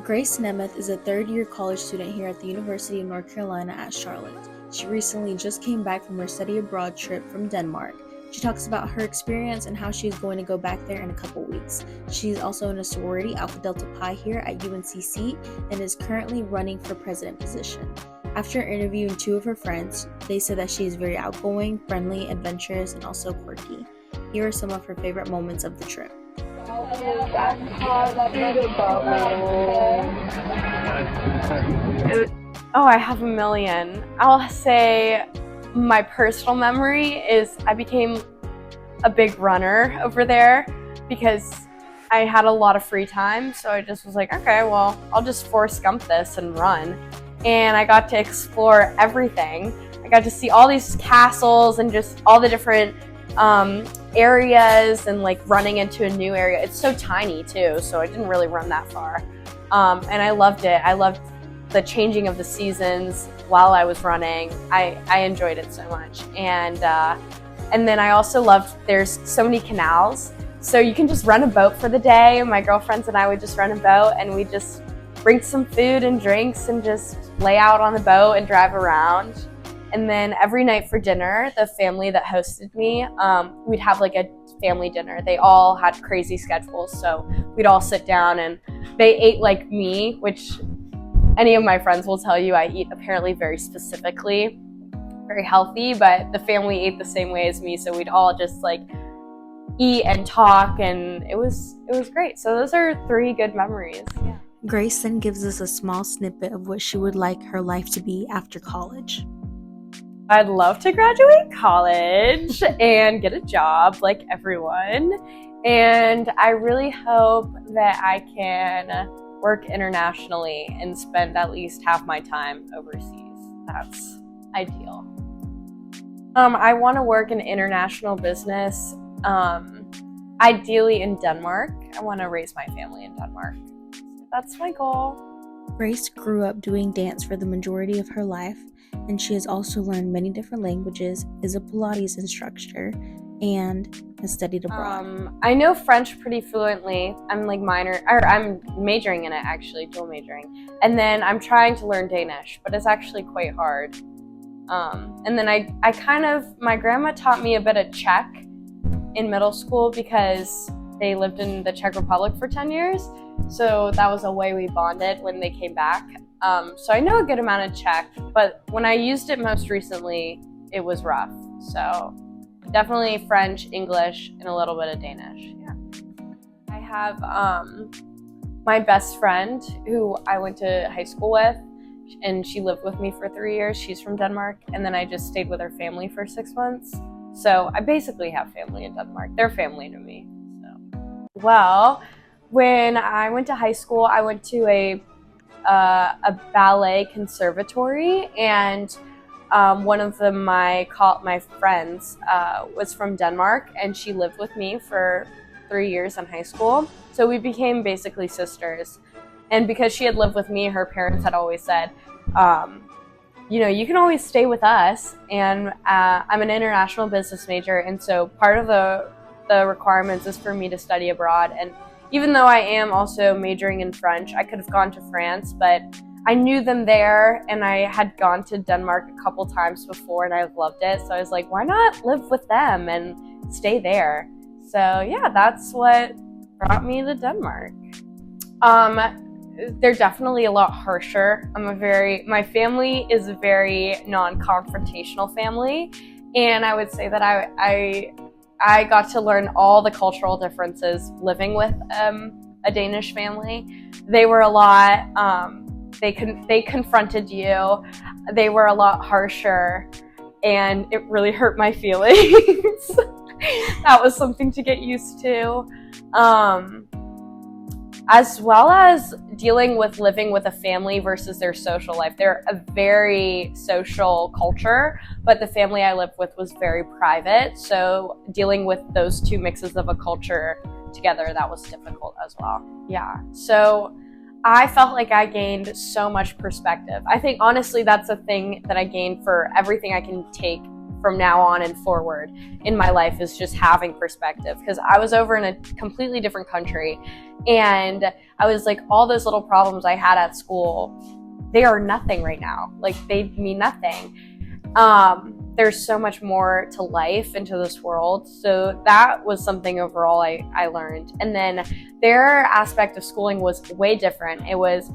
Grace Nemeth is a third-year college student here at the University of North Carolina at Charlotte. She recently just came back from her study abroad trip from Denmark. She talks about her experience and how she is going to go back there in a couple weeks. She's also in a sorority, Alpha Delta Pi, here at UNCC and is currently running for president position. After interviewing two of her friends, they said that she is very outgoing, friendly, adventurous, and also quirky. Here are some of her favorite moments of the trip. Oh, I have a million. I'll say my personal memory is I became a big runner over there because I had a lot of free time. So I just was like, okay, well, I'll just Forrest Gump this and run. And I got to explore everything. I got to see all these castles and just all the different areas and like running into a new area. It's so tiny too, so I didn't really run that far. And I loved it. I loved the changing of the seasons while I was running. I enjoyed it so much. And then I also loved, there's so many canals. So you can just run a boat for the day. My girlfriends and I would just run a boat and we just bring some food and drinks and just lay out on the boat and drive around. And then every night for dinner, the family that hosted me, we'd have like a family dinner. They all had crazy schedules, so we'd all sit down and they ate like me, which any of my friends will tell you I eat apparently very specifically, very healthy, but the family ate the same way as me, so we'd all just like eat and talk, and it was great. So those are three good memories. Yeah. Grace then gives us a small snippet of what she would like her life to be after college. I'd love to graduate college and get a job like everyone. And I really hope that I can work internationally and spend at least half my time overseas. That's ideal. I want to work in international business, ideally in Denmark. I want to raise my family in Denmark. That's my goal. Grace grew up doing dance for the majority of her life, and she has also learned many different languages, is a Pilates instructor, and has studied abroad. I know French pretty fluently. I'm majoring in it actually, dual majoring. And then I'm trying to learn Danish, but it's actually quite hard. And then my grandma taught me a bit of Czech in middle school because they lived in the Czech Republic for 10 years. So that was a way we bonded when they came back. So I know a good amount of Czech, but when I used it most recently, it was rough. So definitely French, English, and a little bit of Danish. Yeah. I have my best friend who I went to high school with, and she lived with me for 3 years. She's from Denmark, and then I just stayed with her family for 6 months. So I basically have family in Denmark. They're family to me. So, well, when I went to high school, I went to a ballet conservatory, and one of my friends was from Denmark, and she lived with me for 3 years in high school. So we became basically sisters. And because she had lived with me, her parents had always said, you can always stay with us. And I'm an international business major, and so part of the requirements is for me to study abroad. And even though I am also majoring in French, I could have gone to France, but I knew them there, and I had gone to Denmark a couple times before, and I loved it. So I was like, why not live with them and stay there? So yeah, that's what brought me to Denmark. They're definitely a lot harsher. My family is a very non-confrontational family, and I would say that I got to learn all the cultural differences living with a Danish family. They were a lot, they confronted you. They were a lot harsher, and it really hurt my feelings. That was something to get used to. As well as dealing with living with a family versus their social life. They're a very social culture, but the family I lived with was very private. So dealing with those two mixes of a culture together, that was difficult as well. Yeah, so I felt like I gained so much perspective. I think honestly that's a thing that I gained for everything I can take from now on and forward in my life is just having perspective, because I was over in a completely different country, and I was like, all those little problems I had at school, they are nothing right now. Like, they mean nothing. There's so much more to life and to this world. So that was something overall I learned. And then their aspect of schooling was way different. It was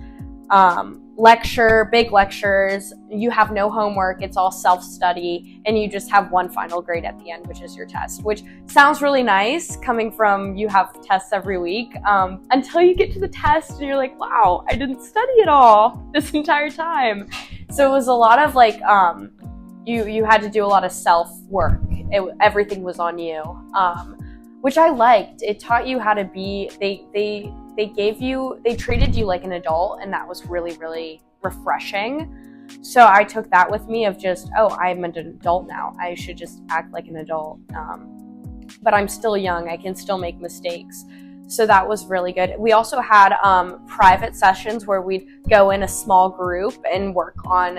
big lectures, you have no homework, it's all self-study, and you just have one final grade at the end, which is your test, which sounds really nice coming from you have tests every week, until you get to the test and you're like, wow, I didn't study at all this entire time. So it was a lot of like, you had to do a lot of self-work. Everything was on you, which I liked. It taught you how to be, they treated you like an adult, and that was really, really refreshing. So I took that with me of just, oh, I'm an adult now. I should just act like an adult. But I'm still young. I can still make mistakes. So that was really good. We also had private sessions where we'd go in a small group and work on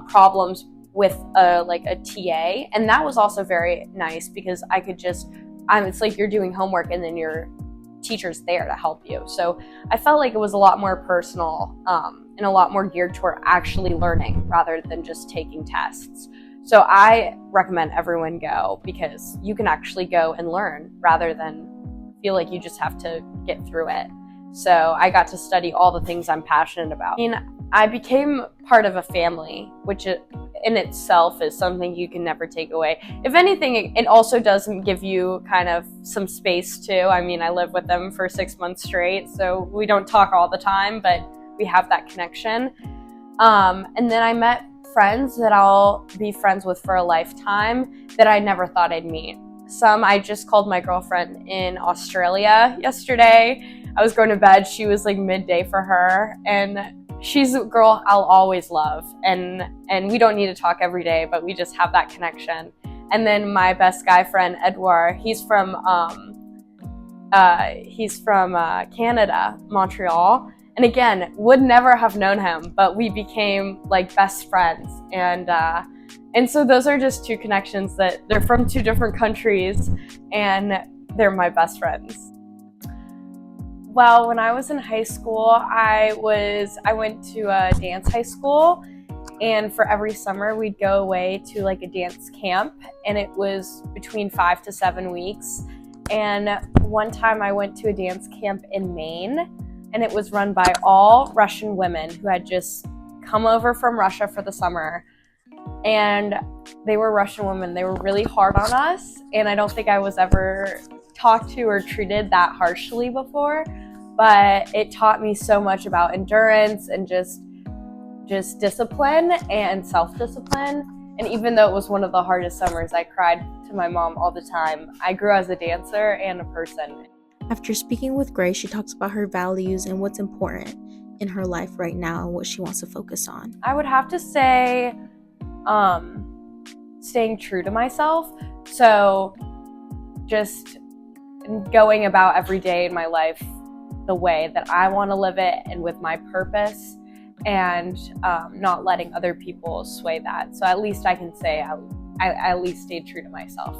problems with a TA. And that was also very nice, because I could just, it's like you're doing homework and then your teacher's there to help you. So I felt like it was a lot more personal and a lot more geared toward actually learning rather than just taking tests. So I recommend everyone go, because you can actually go and learn rather than feel like you just have to get through it. So I got to study all the things I'm passionate about. I mean, I became part of a family, which in itself is something you can never take away. If anything, it also does give you kind of some space too. I mean, I lived with them for 6 months straight, so we don't talk all the time, but we have that connection. And then I met friends that I'll be friends with for a lifetime that I never thought I'd meet. Some I just called my girlfriend in Australia yesterday. I was going to bed. She was like midday for her, and she's a girl I'll always love, and we don't need to talk every day, but we just have that connection. And then my best guy friend, Edouard, he's from Canada, Montreal. And again, would never have known him, but we became like best friends. And so those are just two connections that they're from two different countries, and they're my best friends. Well, when I was in high school, I went to a dance high school, and for every summer we'd go away to like a dance camp, and it was between 5 to 7 weeks. And one time I went to a dance camp in Maine, and it was run by all Russian women who had just come over from Russia for the summer. And they were Russian women. They were really hard on us, and I don't think I was ever talked to or treated that harshly before, but it taught me so much about endurance and just discipline and self-discipline. And even though it was one of the hardest summers, I cried to my mom all the time. I grew as a dancer and a person. After speaking with Grace, she talks about her values and what's important in her life right now and what she wants to focus on. I would have to say staying true to myself. So just going about every day in my life the way that I want to live it and with my purpose, and not letting other people sway that. So at least I can say I at least stayed true to myself.